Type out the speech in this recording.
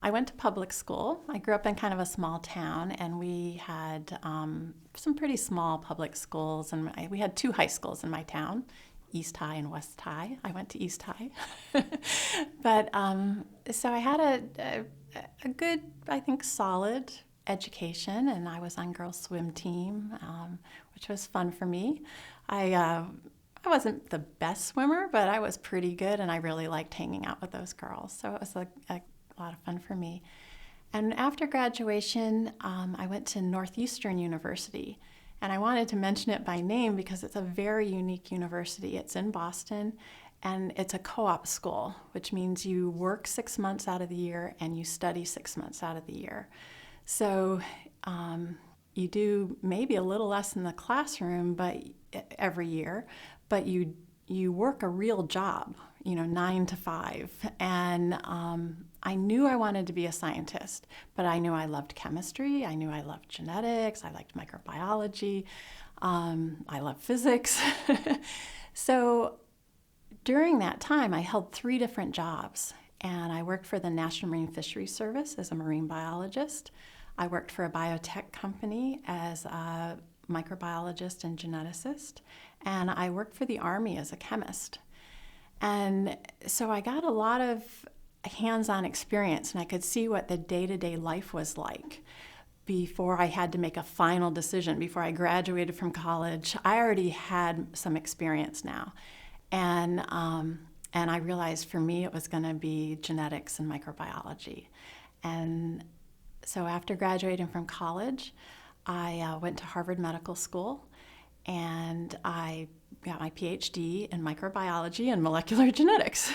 I went to public school. I grew up in kind of a small town, and we had some pretty small public schools, and we had two high schools in my town, East High and West High. I went to East High. But so I had a good, I think, solid education, and I was on girls' swim team, which was fun for me. I wasn't the best swimmer, but I was pretty good, and I really liked hanging out with those girls. So it was a lot of fun for me. And after graduation, I went to Northeastern University. And I wanted to mention it by name because it's a very unique university. It's in Boston, and it's a co-op school, which means you work 6 months out of the year and you study 6 months out of the year. So you do maybe a little less in the classroom, but every year, but you work a real job, 9 to 5. And I knew I wanted to be a scientist, but I knew I loved chemistry. I knew I loved genetics. I liked microbiology. I love physics. So during that time, I held 3 different jobs. And I worked for the National Marine Fisheries Service as a marine biologist. I worked for a biotech company as a microbiologist and geneticist. And I worked for the Army as a chemist. And so I got a lot of hands-on experience, and I could see what the day-to-day life was like before I had to make a final decision. Before I graduated from college, I already had some experience now. And I realized for me it was going to be genetics and microbiology. And so after graduating from college, I went to Harvard Medical School, and I got my PhD in microbiology and molecular genetics.